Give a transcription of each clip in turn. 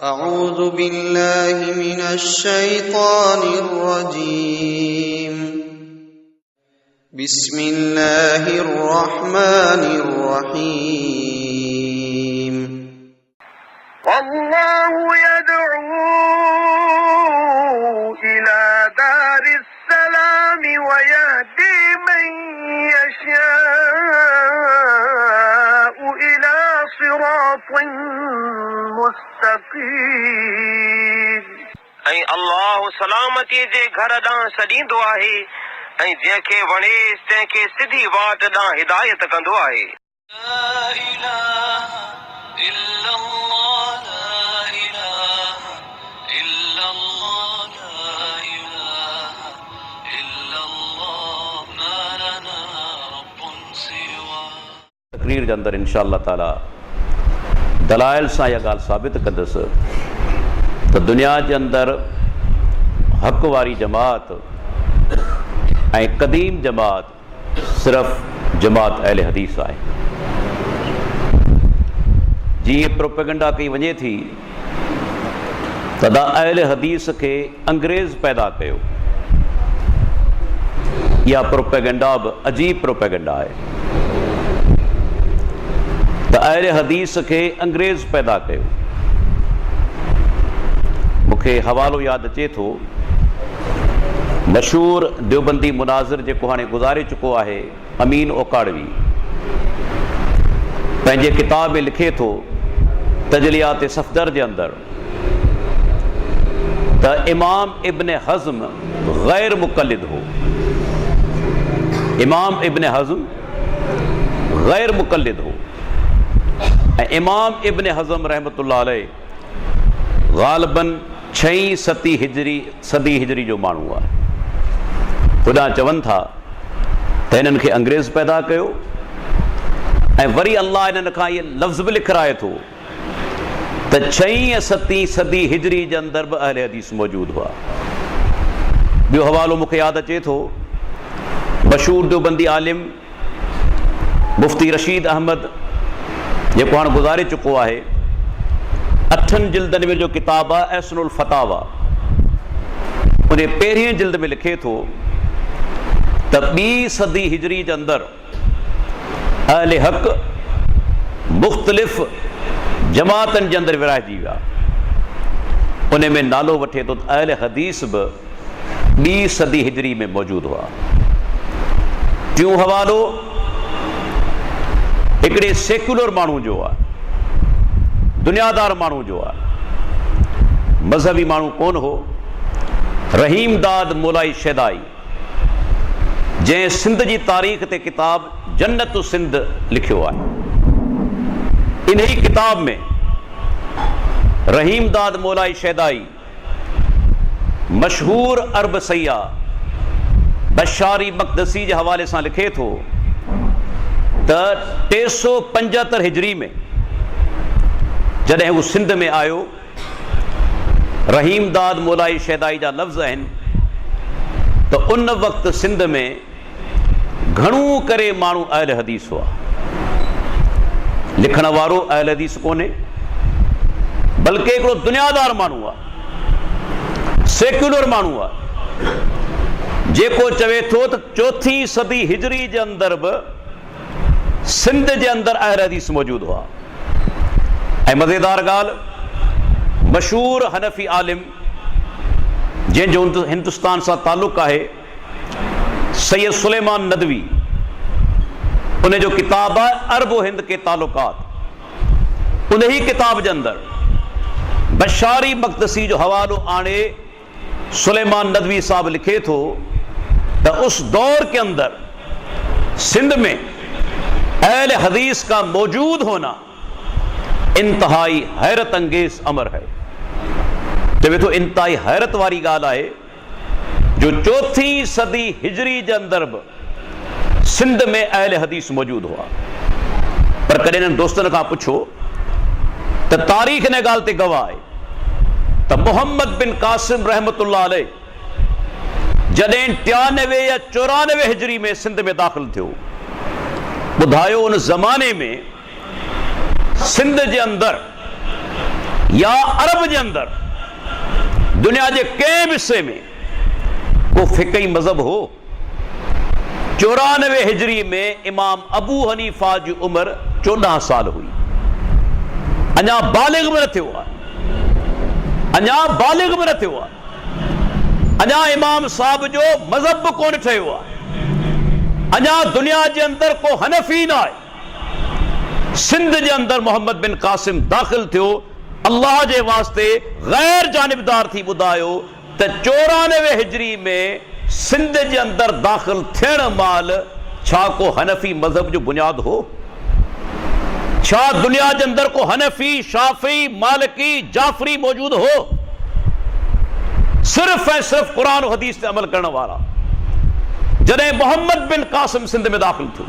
اعوذ باللہ من الشیطان الرجیم بسم اللہ الرحمن الرحیم واللہ يدعو إلى دار السلام ويهدي من يشاء إلى صراط مستقيم. ऐं अल्लाह सलामती जे घर ॾांहुं सॾींदो आहे ऐं जंहिंखे वणेसि तंहिंखे सिधी वाट ॾांहुं हिदायत कंदो आहे. لا إله إلا الله لا إله إلا الله لا إله إلا الله ما لنا رب سواه. تقریر जे अंदरि इंशाअल्लाह ताला दलाइल सां इहा ॻाल्हि साबित कंदुसि त दुनिया जे अंदरि हक़ वारी जमात ऐं क़दीम जमात सिर्फ़ु जमात अहले हदीस आहे. जीअं प्रोपेगेंडा कई वञे थी त अहले हदीस खे अंग्रेज़ पैदा कयो. इहा प्रोपेगेंडा बि अजीब प्रोपेगेंडा आहे त अहले हदीस खे अंग्रेज़ पैदा कयो. मूंखे हवालो यादि अचे थो, मशहूर देवबंदी मुनाज़िर जेको हाणे गुज़ारे चुको आहे अमीन ओकाड़वी, पंहिंजे किताब में लिखे थो तजलियात सफ़दर जे अंदरि त इमाम इब्न हज़्म गैर मुक़ल्लिद हो. इमाम इब्न हज़्म गैर मुक़ल्लिद हो ऐं इमाम इब्न हज़्म रहमतुल्लाह अलैह ग़ालिबन 6-7 सदी हिजरी जो माण्हू आहे. ख़ुदा चवनि था त हिननि खे अंग्रेज़ पैदा कयो ऐं वरी अल्लाह हिननि खां इहे लफ़्ज़ बि लिखाए थो त 6-7 सदी हिजरी जे अंदरि बि अहले हदीस मौजूदु हुआ. ॿियो हवालो मूंखे यादि अचे थो, मशहूर देवबंदी आलिम मुफ़्ती रशीद अहमद जेको हाणे गुज़ारे चुको आहे, 8 जिल्दनि में जो किताब आहे अहसनुल फतावा, उन पहिरीं जिल्द में लिखे थो त 2 सदी हिजरी जे अंदरि अहले हक़ मुख़्तलिफ़ जमातनि जे अंदरि विराइजी विया. उन में नालो वठे थो त अहले हदीस बि 2 सदी हिजरी में मौजूदु हुआ. टियों हवालो हिकिड़े सेक्युलर माण्हू जो आहे, दुनियादार माण्हू जो आहे, मज़हबी माण्हू कोन हो. रहीमदाद मोलाई शैदाई, जंहिं सिंध जी तारीख़ ते किताब जन्नत सिंध लिखियो आहे. इन ही किताब में रहीमदाद मोलाई शैदाई मशहूर अरब सैया बशारी मक़दसी जे हवाले सां लिखे थो त 375 हिजरी में जॾहिं हू सिंध में आयो, रहीमदाद मोलाई शैदाई जा लफ़्ज़ आहिनि त उन वक़्तु सिंध में घणो करे माण्हू अहले हदीस हुआ. लिखण वारो अहले हदीस कोन्हे, बल्कि हिकिड़ो दुनियादार माण्हू आहे, सेक्युलर माण्हू आहे, जेको चवे थो त 4हीं सदी हिजरी जे अंदरि बि सिंध जे अंदरि अहले हदीस मौजूदु हुआ. ऐं मज़ेदार ॻाल्हि, मशहूर हनफ़ी आलिम जंहिंजो हिंदुस्तान सां ताल्लुक़ आहे, सैयद सुलेमान नदवी, उन जो किताब आहे अरब हिंद के ताल्लुकात. उन ही किताब जे अंदरि बशारी मक़दसी जो हवालो आणे सुलेमान नदवी साहब लिखे थो त उस दौर के अंदर सिंध में अहले हदीस का मौजूद होना इंतहाई हैरत अंगेज अमर है. चवे थो इंतहाई हैरत वारी ॻाल्हि आहे जो 4हीं सदी हिजरी जे अंदरि बि सिंध में अहले हदीस मौजूदु हुआ. पर कॾहिं हिननि दोस्तनि खां पुछो त तारीख़ हिन ॻाल्हि ते गवाह आहे त मोहम्मद बिन कासिम रहमतुल्लाह अलैह जॾहिं 93 या 94 हिजरी में सिंध में दाख़िल थियो, ॿुधायो उन ज़माने में सिंध जे अंदरि یا عرب کے اندر دنیا کے کئی حصے میں کو فقہی مذہب ہو 94 ہجری میں امام ابو حنیفہ کی عمر 14 سال ہوئی انا بالغ میں نہ تھے ہوا انا بالغ میں نہ تھے ہوا انا امام صاحب جو مذہب کون ٹھے ہوا انا دنیا کے اندر کو حنفی نہ آئے سندھ کے اندر محمد بن قاسم داخل تھو اللہ کے واسطے غیر جانبدار تھی بدایو تے 94 ہجری میں سندھ کے اندر داخل تھیڑ مال چھا کو حنفی مذہب جو بنیاد ہو چھا دنیا کے اندر کو حنفی شافعی مالکی جعفری موجود ہو صرف ہے صرف قرآن و حدیث سے عمل کرنے والا جنہیں محمد بن قاسم سندھ میں داخل تھو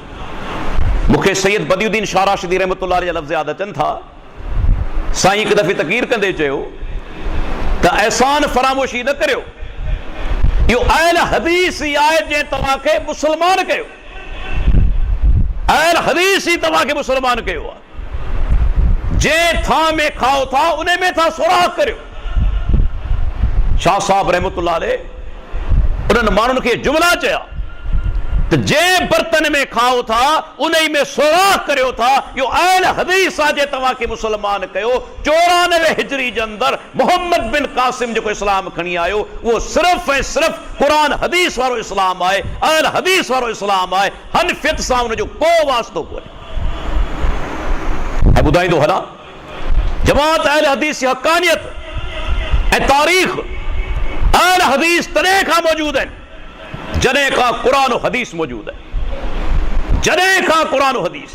مکھے سید بدی الدین شاہ راشدی رحمت اللہ علیہ لفظ یاد اچن تھا سائیں ایک دفعہ تقریر کندے چیو تا احسان فراموشی نہ کریو یہ اہل حدیث ہی آئے جے تواں کے مسلمان کہو اہل حدیث ہی تواں کے مسلمان کہو جے تھا میں کھاؤ تھا انہیں میں تھا سوراخ کریو شاہ صاحب رحمت اللہ علیہ انہوں نے مانن کے جملہ چاہیا تو جے برتن میں کھاؤ تھا انہیں میں سوراخ کریو تھا یہ اہل حدیث آجے تواں کے مسلمان کہو 94 ہجری کے اندر محمد بن قاسم جو کو اسلام کھنی آئے وہ صرف ہے صرف قرآن حدیث وارو اسلام آئے اہل حدیث وارو اسلام آئے حنفیت سامنے جو کو واسطو کو ہے بدائیں دو حلا جماعت اہل حدیث کی حقانیت اے تاریخ اہل حدیث تنے کا موجود ہے جنے کا قرآن و حدیث موجود ہے جنے کا قرآن و حدیث